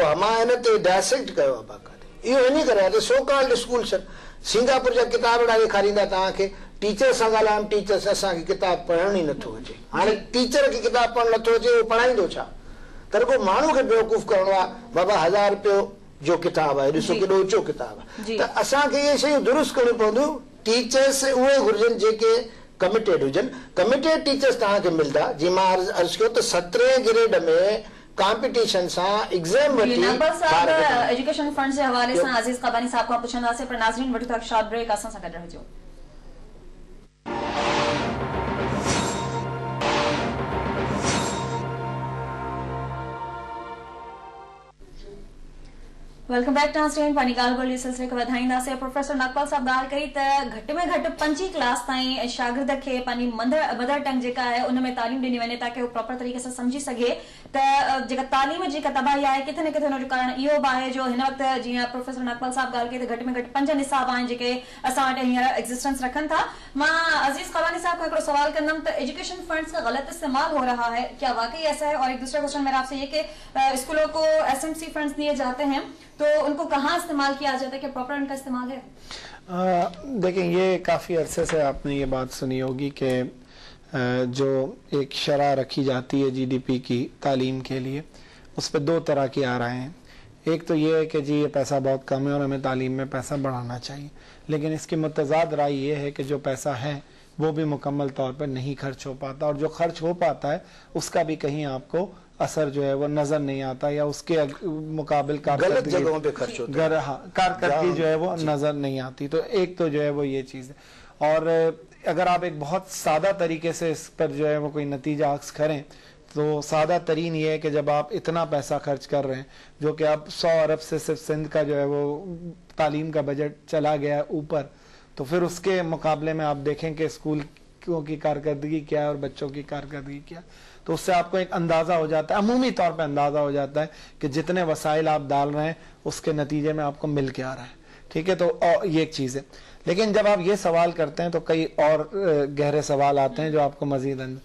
हमारे ने तो डायसेक्ट कयो आहे बाक़ाइदे, इहो इन करे त सो कॉल्ड स्कूल्स सिंगापुर जा किताब ॾेखारींदा तव्हांखे, टीचर सां ॻाल्हायूं, टीचर सां असांखे किताब पढ़ण ई नथो अचे। हाणे टीचर खे किताब पढ़ण नथो अचे, उहो पढ़ाईंदो छा? त को माण्हू खे बेवकूफ़ करणो आहे, बाबा 1000 रुपयो जो किताब आहे, ॾिसो केॾो ऊचो किताब आहे। त असांखे इहे शयूं दुरुस्त करणियूं पवंदियूं। टीचर्स उहे घुर्जनि जेके कमिटेड हुजनि। कमिटेड टीचर्स तव्हांखे मिलंदा, जीअं मां अर्ज़ु कयो त 17 ग्रेड में कॉम्पिटिशन सां एग्जाम वठी एजुकेशन फंड जे हवाले सां अज़ीज़ क़बानी साहब खां पुछंदासीं, पर नाज़रीन वठूं था शॉर्ट ब्रेक, असां सां गॾु रहिजो। वेलकम बैक नाज़रीन, पानी ॻाल्हि ॿोली सिलसिले खे वधाईंदासीं। प्रोफेसर नागपाल साहब ॻाल्हि कई त घटि में घटि 5वीं क्लास ताईं शागिर्द खे पंहिंजी मदर टंग जेका आहे उन में तालीम ॾिनी वञे ताकि उहो प्रॉपर तरीक़े सां सम्झी सघे। त जेका तालीम जी तबाही आहे किथे न किथे हुनजो कारण इहो बि आहे जो हिन वक़्तु जीअं प्रोफेसर नागपाल साहब ॻाल्हि कई त घटि में घटि 5 निसाब आहिनि जेके असां वटि हींअर एग्जिस्टेंस रखनि था। मां अज़ीज़ क़बानी साहब खां हिकिड़ो सवाल कंदमि त एजुकेशन फंड्स का गलत इस्तेमाल हो रहा है, क्या वाकई ऐसा है? और एक दूसरा क्वेश्चन मेरा आपसे ये कि स्कूलों को SMC फंड्स दिए जाते हैं तो उनको कहाँ इस्तेमाल किया जाता है, कि प्रॉपर उनका इस्तेमाल है? देखें, ये काफ़ी अरसे से आपने ये बात सुनी होगी कि जो एक शरह रखी जाती है GDP की तालीम के लिए, उस पर 2 तरह की आ रहे हैं। एक तो ये है कि जी ये पैसा बहुत कम है और हमें तालीम में पैसा बढ़ाना चाहिए, लेकिन इसकी मुतज़ाद राय ये है कि जो पैसा है वो भी मुकम्मल तौर पर नहीं खर्च हो पाता, और जो खर्च हो पाता है उसका भी कहीं आपको असर जो है वो नजर नहीं आता, या उसके मुकाबिल गलत जगहों पे खर्च होता है, कारकर्दगी जो है वो नजर नहीं आती। तो एक तो जो है वो ये चीज है। और अगर आप एक बहुत सादा तरीके से इस पर जो है वो कोई नतीजा अक्स करें तो सादा तरीन ये है कि जब आप इतना पैसा खर्च कर रहे हैं, जो कि आप 100 अरब से सिर्फ सिंध का जो है वो तालीम का बजट चला गया है ऊपर, तो फिर उसके मुकाबले में आप देखें कि स्कूल की कारकर्दगी क्या है और बच्चों की कारकर्दगी क्या है, तो उससे आपको एक अंदाजा हो जाता है, अमूमी तौर पे अंदाजा हो जाता है कि जितने वसाइल आप डाल रहे हैं उसके नतीजे में आपको मिल के आ रहा है। ठीक है, तो ये एक चीज है। लेकिन जब आप ये सवाल करते हैं तो कई और गहरे सवाल आते हैं जो आपको मजीद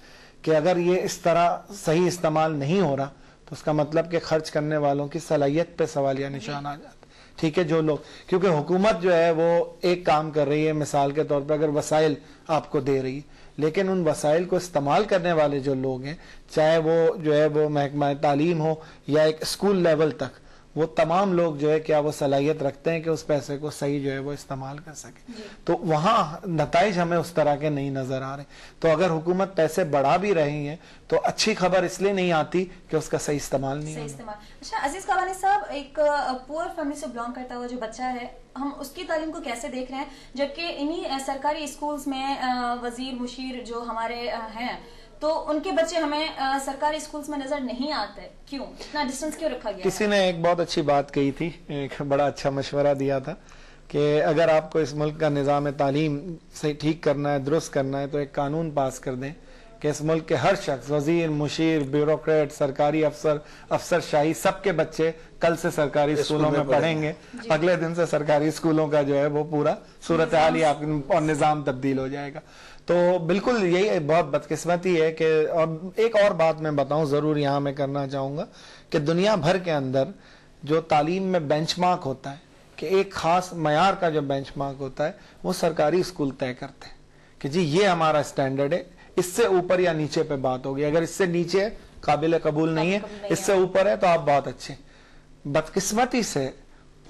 कि अगर ये इस तरह सही इस्तेमाल नहीं हो रहा तो उसका मतलब कि खर्च करने वालों की सलाहियत पे सवालिया निशान आ जाता है। ठीक है, जो लोग, क्योंकि हुकूमत जो है वो एक काम कर रही है, मिसाल के तौर पर अगर वसाइल आपको दे रही है, लेकिन उन वसाइल को इस्तेमाल करने वाले जो लोग हैं, चाहे वो जो है वो महकमा तालीम हो या एक स्कूल लेवल तक, वो तमाम लोग जो है क्या वो सलाहियत रखते हैं कि उस पैसे को सही जो है वो इस्तेमाल कर सके, तो वहाँ नताइज हमें उस तरह के नहीं नजर आ रहे। तो अगर हुकूमत पैसे बढ़ा भी रही है तो अच्छी खबर इसलिए नहीं आती कि उसका सही इस्तेमाल नहीं होता। अच्छा अजीज क़बानी साहब, एक पुअर फैमिली से बिलोंग करता हुआ जो बच्चा है, हम उसकी तालीम को कैसे देख रहे हैं, जबकि इन्हीं सरकारी स्कूल्स में वजीर मुशीर जो हमारे हैं तो उनके बच्चे हमें सरकारी स्कूल्स में नजर नहीं आते, क्यों इतना डिस्टेंस क्यों रखा गया? किसी ने एक बहुत अच्छी बात कही थी, एक बड़ा अच्छा मशवरा दिया था कि अगर आपको इस मुल्क का निज़ाम तालीम से ठीक करना है, दुरुस्त करना है, तो एक कानून पास कर दें कि इस मुल्क के हर शख्स, वजीर मुशीर, ब्यूरोक्रेट, सरकारी अफसर, अफसरशाही, सबके बच्चे कल से सरकारी स्कूलों में पढ़ेंगे। अगले दिन से सरकारी स्कूलों का जो है वो पूरा सूरत हाल ही और निज़ाम तब्दील हो जाएगा। तो बिल्कुल यही बहुत बदकिस्मती है कि, और एक और बात मैं बताऊं जरूर यहाँ मैं करना चाहूंगा कि दुनिया भर के अंदर जो तालीम में बेंचमार्क होता है, कि एक खास मयार का जो बेंचमार्क होता है, वो सरकारी स्कूल तय करते हैं कि जी ये हमारा स्टैंडर्ड है, इससे ऊपर या नीचे पे बात होगी, अगर इससे नीचे काबिल कबूल नहीं है, इससे ऊपर है तो आप बहुत अच्छे। बदकिस्मती से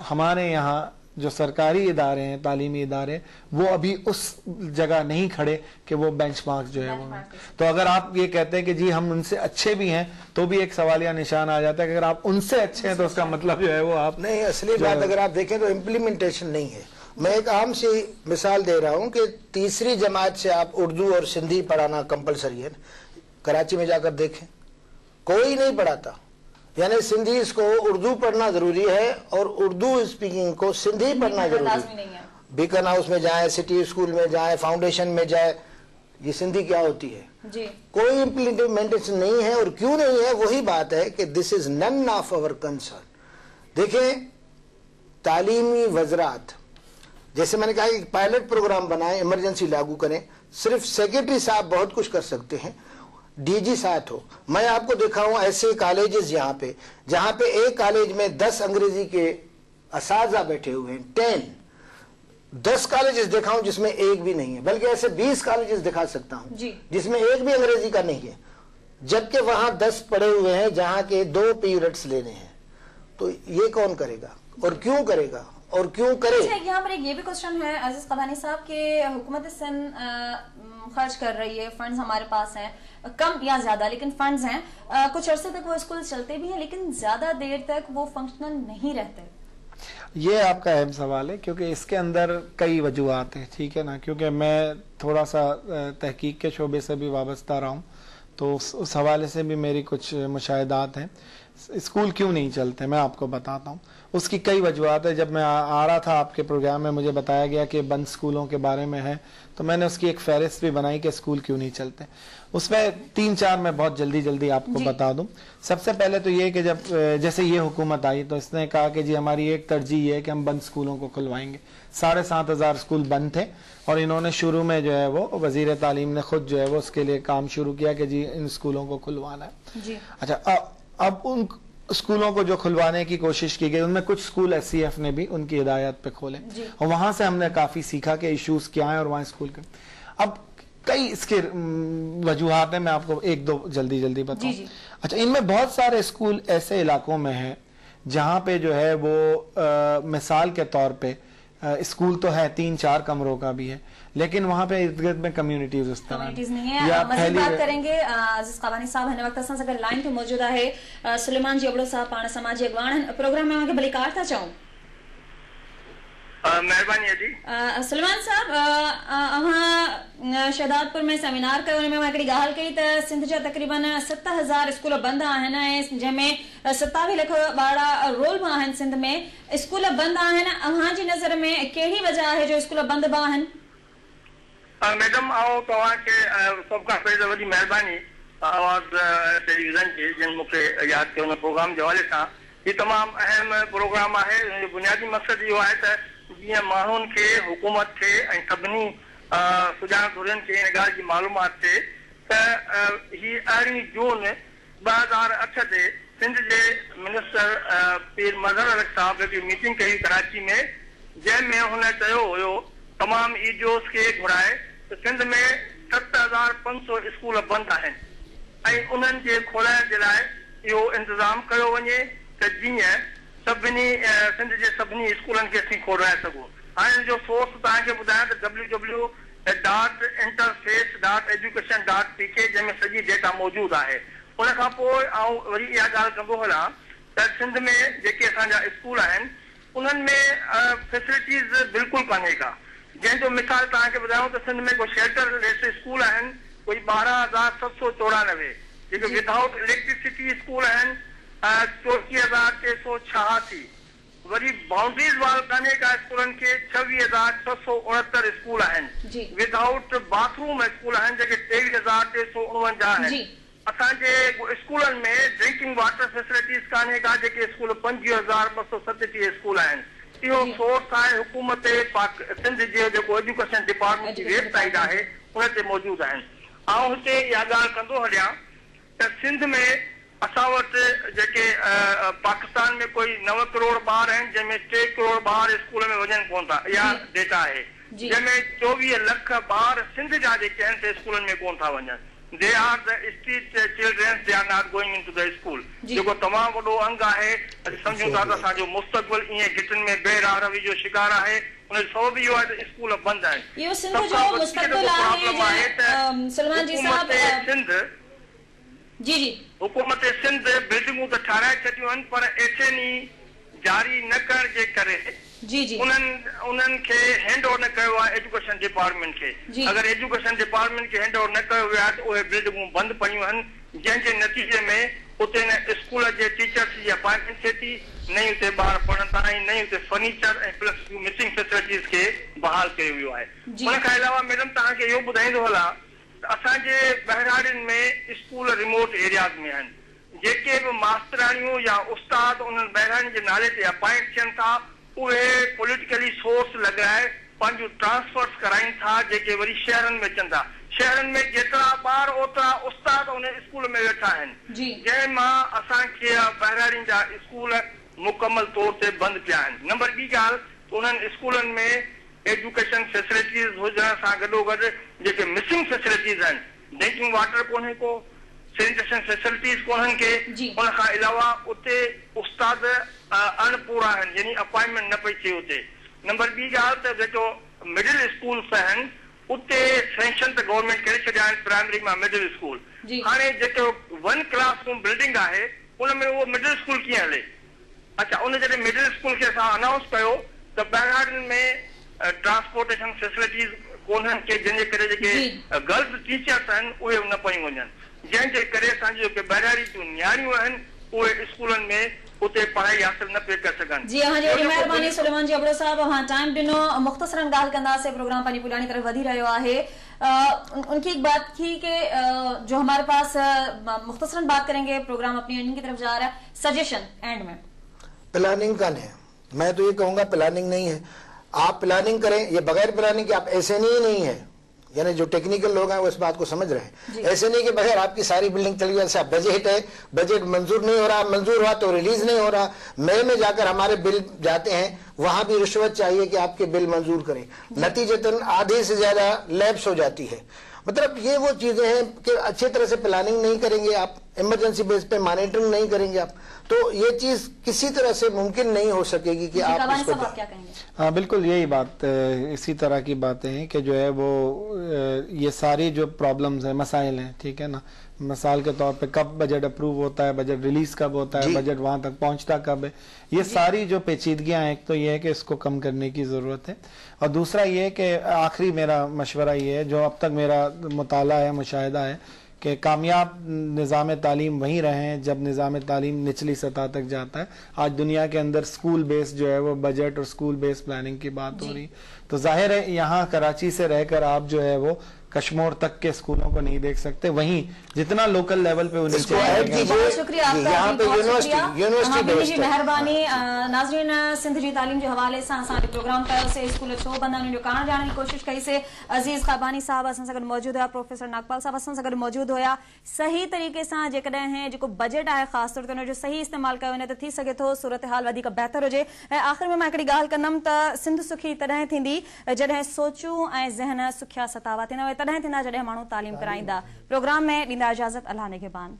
हमारे यहाँ जो सरकारी इदारे हैं, तालीमी इदारे, वो अभी उस जगह नहीं खड़े कि वो बेंचमार्क जो है वो। तो अगर आप ये कहते हैं कि जी हम उनसे अच्छे भी हैं, तो भी एक सवालिया निशान आ जाता है कि अगर आप उनसे अच्छे हैं तो उसका मतलब जो है वो आप नहीं। असली बात अगर आप देखें तो इम्प्लीमेंटेशन नहीं है। मैं एक आम सी मिसाल दे रहा हूँ कि 3री जमात से आप उर्दू और सिंधी पढ़ाना कंपलसरी है। कराची में जाकर देखें, कोई नहीं पढ़ाता, यानी सिंधी को उर्दू पढ़ना जरूरी है और उर्दू स्पीकिंग को सिंधी पढ़ना जरूरी है। बीकन हाउस में जाए, सिटी स्कूल में जाए, फाउंडेशन में जाए, ये सिंधी क्या होती है जी? कोई इम्प्लीमेंटेशन नहीं है। और क्यों नहीं है, वही बात है कि this is none of our concern. देखें, तालीमी वज़रात, जैसे मैंने कहा कि पायलट प्रोग्राम बनाए, इमरजेंसी लागू करें, सिर्फ सेक्रेटरी साहब बहुत कुछ कर सकते हैं। डीजी साथ हो। मैं आपको दिखाऊं ऐसे कॉलेजेस यहाँ पे जहाँ पे एक कॉलेज में 10 अंग्रेजी के असाजा बैठे हुए हैं, 10 कॉलेजेस दिखाऊं जिसमें एक भी नहीं है, बल्कि ऐसे 20 कॉलेजेस दिखा सकता हूं जिसमें एक भी अंग्रेजी का नहीं है, जबकि वहां 10 पढ़े हुए हैं जहां के 2 पीरियड्स लेने हैं। तो ये कौन करेगा और क्यों करेगा और क्यों करे? अच्छा, यहाँ पर एक ये भी क्वेश्चन है अजीज कबानी साहब के हुकूमत सिंध खर्च कर रही है, फंड्स हमारे पास हैं, कम या ज्यादा लेकिन फंड्स हैं, कुछ अरसे तक वो स्कूल चलते भी हैं लेकिन ज्यादा देर तक वो फंक्शनल नहीं रहते। ये आपका अहम सवाल है क्योंकि इसके अंदर कई वजूहात हैं, ठीक है ना, क्योंकि मैं थोड़ा सा तहकीक के शोबे से भी वाबस्ता रहा हूँ, तो उस हवाले से भी मेरी कुछ मुशाहिदात हैं। स्कूल क्यों नहीं चलते मैं आपको बताता हूँ। उसकी कई वजूहात है। जब मैं आ रहा था आपके प्रोग्राम में मुझे बताया गया कि बंद स्कूलों के बारे में है, तो मैंने उसकी एक फहरिस्त भी बनाई कि स्कूल क्यों नहीं चलते। उसमें 3-4 मैं बहुत जल्दी आपको बता दूं। सबसे पहले तो ये कि जब जैसे ये हुकूमत आई तो इसने कहा कि जी हमारी एक तरजीह ये है कि हम बंद स्कूलों को खुलवाएंगे। 7,500 स्कूल बंद थे और इन्होंने शुरू में जो है वो वजीर तालीम ने खुद जो है वो उसके लिए काम शुरू किया कि जी इन स्कूलों को खुलवाना है जी। अच्छा, अब उन स्कूलों को जो खुलवाने की कोशिश की गई उनमें कुछ स्कूल SCF ने भी उनकी हिदायत पे खोले और वहां से हमने काफी सीखा कि इश्यूज क्या है और वहां स्कूल के अब कई इसके वजूहात हैं, मैं आपको 1-2 जल्दी बताऊं। अच्छा, इनमें बहुत सारे स्कूल ऐसे इलाकों में हैं जहां पे जो है वो मिसाल के तौर पे स्कूल तो है 3-4 कमरों का भी है लेकिन वहां पे इर्द गिर्द में कम्युनिटीज उस तरह नहीं है। या मज़ीद बात करेंगे अज़ीज़ क़बानी साहब हिन वक्त असां सां गॾु लाइन ते मौजूद आहे सुलेमान जेबड़ो साहब, पाण समाजी अॻवान प्रोग्राम में भली कार था चऊं। मेहरबानी जी। सुलेमान साहब, अवां शहदादपुर में सेमिनार कयो, उनमें हिकिड़ी ॻाल्हि कई त सिंध जा तक़रीबन 7,000 स्कूल बंदि आहिनि ऐं जंहिंमें 27 लख ॿार रोल बि आहिनि। सिंध में स्कूल बंदि आहिनि, अव्हां जी नज़र में कहिड़ी वजह आहे जो स्कूल बंदि बि आहिनि? मैडम आऊं तव्हांखे सभ खां पहिरीं त वॾी महिरबानी आवाज़ टेलीविज़न जी जिन मूंखे यादि कयो हुन प्रोग्राम जे हवाले सां। हीउ तमामु अहम प्रोग्राम आहे। बुनियादी मक़सदु इहो आहे त जीअं माण्हुनि खे, हुकूमत खे ऐं सभिनी सुञाणपुरनि खे हिन ॻाल्हि जी मालूमात थिए त हीअ 18 जून 2008 ते सिंध जे मिनिस्टर पीर मज़हर अलॻ साहब हिकिड़ी मीटिंग कई कराची में, जंहिंमें हुन चयो हुयो तमामु ईजोस खे घुराए त सिंध में 7,500 स्कूल बंदि आहिनि ऐं उन्हनि जे खोलाइण जे लाइ इहो इंतज़ाम कयो वञे त जीअं सभिनी सिंध जे सभिनी स्कूलनि खे असीं खोलाए सघूं। हाणे हिन जो सोर्स तव्हांखे ॿुधायां त www.interfaith.education.pk जंहिंमें सॼी डेटा मौजूदु आहे। उन खां पोइ आउं वरी इहा ॻाल्हि कंदो हलां त सिंध में जेके असांजा स्कूल आहिनि उन्हनि में फैसिलिटीज़ बिल्कुलु कान्हे का। जंहिंजो मिसाल तव्हांखे ॿुधायूं त सिंध में कोई शेल्टर लेस स्कूल आहिनि कोई 12,794, जेके विदाउट इलेक्ट्रिसिटी स्कूल आहिनि 34,686, वरी बाउंड्रीज वाल कान्हे का स्कूलनि खे 26,669 स्कूल आहिनि, विदाउट बाथरूम स्कूल आहिनि जेके 23,349 आहिनि। असांजे स्कूलनि में ड्रिंकिंग वाटर फैसिलिटीज़ कान्हे का, जेके स्कूल 25,237 स्कूल आहिनि। इहो सोर्स आहे हुकूमत सिंध जो जेको एजुकेशन डिपार्टमेंट जी वेबसाइट आहे उन ते मौजूदु आहिनि। आउं हिते इहा ॻाल्हि कंदो हलियां त सिंध में असां वटि जेके पाकिस्तान में कोई 9 करोड़ ॿार आहिनि जंहिंमें 3 करोड़ ॿार स्कूल में वञनि कोन था, इहा डेटा आहे। जंहिंमें 24 लख ॿार सिंध जा जेके आहिनि से स्कूलनि में कोन था वञनि। They are the street children, they are not going into the school. जेको तमामु वॾो अंग आहे। सम्झूं था त असांजो मुस्तक़बिल ईअं गिटनि में बेराहरवी जो शिकार आहे। उन जो सबब इहो आहे त स्कूल बंदि आहिनि। इहो सिंध जो मुस्तक़बिल आहे सलमान जी साहब। सिंध जी हुकूमत सिंध बिल्डिंगूं त ठाराए छॾियूं आहिनि पर एचएनई जारी न करण जे करे उन्हनि खे हैंड ओवर न कयो आहे एजुकेशन डिपार्टमेंट खे। अगरि एजुकेशन डिपार्टमेंट खे हैंड ओवर न कयो वियो आहे त उहे बिल्डिंगूं बंदि पयूं आहिनि, जंहिंजे नतीजे में उते न स्कूल जे टीचर्स जी अपॉइंटमेंट थिए थी, न ई उते ॿार पढ़नि था ऐं न ई उते फर्नीचर ऐं प्लस मिसिंग फैसिलिटीज़ खे बहाल कयो वियो आहे। उन खां अलावा मैडम तव्हांखे इहो ॿुधाईंदो हलां त असांजे बहिराड़ियुनि में स्कूल रिमोट एरियाज़ में आहिनि। जेके बि मास्तराणियूं या उस्ताद उन्हनि बहिराड़ियुनि जे नाले ते अपॉइंट थियनि था उहे पॉलिटिकली सोर्स लॻाए पंहिंजूं ट्रांसफर्स कराइनि था, जेके वरी शहरनि में अचनि था। शहरनि में जेतिरा ॿार ओतिरा उस्ताद उन स्कूल में वेठा आहिनि, जंहिं मां असांखे ॿाहिरां जा स्कूल मुकमल तौर ते बंदि पिया आहिनि। नंबर ॿी ॻाल्हि, उन्हनि स्कूलनि में एजुकेशन फैसिलिटीज़ हुजण सां गॾोगॾु जेके मिसिंग फैसिलिटीज़ आहिनि, ड्रिंकिंग वाटर कोन्हे को, सैनिटेशन फैसिलिटीज़ कोन्हनि के, उन खां अलावा उते उस्ताद अणपूरा आहिनि, यानी अपॉइंटमेंट न पई थिए उते। नंबर ॿी ॻाल्हि त जेको मिडिल स्कूल्स आहिनि उते सैंक्शन त गवर्नमेंट करे छॾिया आहिनि प्राइमरी मां मिडिल स्कूल। हाणे जेको 1 क्लासरूम बिल्डिंग आहे उन में उहो मिडिल स्कूल कीअं हले? अच्छा, उन जॾहिं मिडिल स्कूल खे असां अनाउंस कयो त ॿाहिरां में ट्रांसपोर्टेशन फैसिलिटीज़ कोन्हनि के, जंहिंजे करे जेके गर्ल्स टीचर्स आहिनि उहे न पयूं वञनि, जंहिंजे करे असांजी जेके ॿाहिरां जूं नियाणियूं आहिनि उहे स्कूलनि में उते पढ़ाई हासिल न पे कर सघनि। जी हाँ जी, मेहरबानी सुलेमान जी अबड़ो साहब, हाँ टाइम ॾिनो, मुख़्तसरन ॻाल्हि कंदासीं, प्रोग्राम पंहिंजी पुरानी तरफ वधी रहियो आहे। उनकी एक बात थी कि जो हमारे पास मुख़्तसरन बात करेंगे, प्रोग्राम अपनी एंडिंग की तरफ जा रहा है, सजेशन एंड में। प्लानिंग का नहीं, मैं तो ये कहूंगा प्लानिंग नहीं है। आप प्लानिंग करें, ये बगैर प्लानिंग के आप ऐसे नहीं है, यानी जो टेक्निकल लोग हैं वो इस बात को समझ रहे हैं। ऐसे नहीं कि बगैर आपकी सारी बिल्डिंग चली जाए, बजट है, बजट मंजूर नहीं हो रहा, मंजूर हुआ तो रिलीज नहीं हो रहा, मई में जाकर हमारे बिल जाते हैं, वहां भी रिश्वत चाहिए कि आपके बिल मंजूर करें, नतीजतन आधे से ज्यादा लैप्स हो जाती है। मतलब ये वो चीजें हैं कि अच्छी तरह से प्लानिंग नहीं करेंगे आप, इमरजेंसी बेस पे मॉनिटरिंग नहीं करेंगे आप, तो ये चीज किसी तरह से मुमकिन नहीं हो सकेगी कि आप इसको क्या कहेंगे? हाँ बिल्कुल यही बात, इसी तरह की बातें हैं कि जो है वो ये सारी जो प्रॉब्लम्स हैं, मसाइल हैं, ठीक है ना, मिसाल के तौर पे कब बजट अप्रूव होता है, बजट रिलीज कब होता है, बजट वहां तक पहुंचता कब है, ये सारी जो पेचीदगियां हैं, एक तो ये है कि इसको कम करने की जरूरत है, और दूसरा ये है कि आखिरी मेरा मशवरा ये है, जो अब तक मेरा मुताला है, मुशाहिदा है, कि कामयाब निज़ाम तालीम वहीं रहे हैं जब निज़ाम तालीम निचली सतह तक जाता है। आज दुनिया के अंदर स्कूल बेस जो है वो बजट और स्कूल बेस प्लानिंग की बात हो रही, तो जाहिर है यहाँ कराची से रहकर आप जो है वो कश्मीर तक के स्कूलों को नहीं देख सकते, वहीं जितना लोकल लेवल पे उन्हें बहुत शुक्रिया आपका, मेहरबानी। नाज़रीन, सिंध जी तालीम जो हवाले से असां प्रोग्राम कयोसीं, स्कूल छो बंद आहिनि जो कारण ॼाणण जी कोशिश कईसीं। अज़ीज़ ख़ाबानी साहब असां सां गॾु मौजूद हुआ, प्रोफेसर नागपाल साहब असां सां गॾु मौजूद हुआ। सही तरीक़े सां जेकॾहिं जेको बजट आहे ख़ासि तौर ते हुनजो सही इस्तेमालु कयो वञे त थी सघे थो सूरत हाल वधीक बहितर हुजे। ऐं आख़िर में मां हिकिड़ी ॻाल्हि कंदमि त सिंध सुखी तॾहिं थींदी जॾहिं सोचूं ऐं ज़हन सुखिया सतावा थींदा, तॾहिं थींदा जॾहिं माण्हू तालीम कराईंदा। प्रोग्राम में ॾींदा इजाज़त, अल्लाह निगहबान।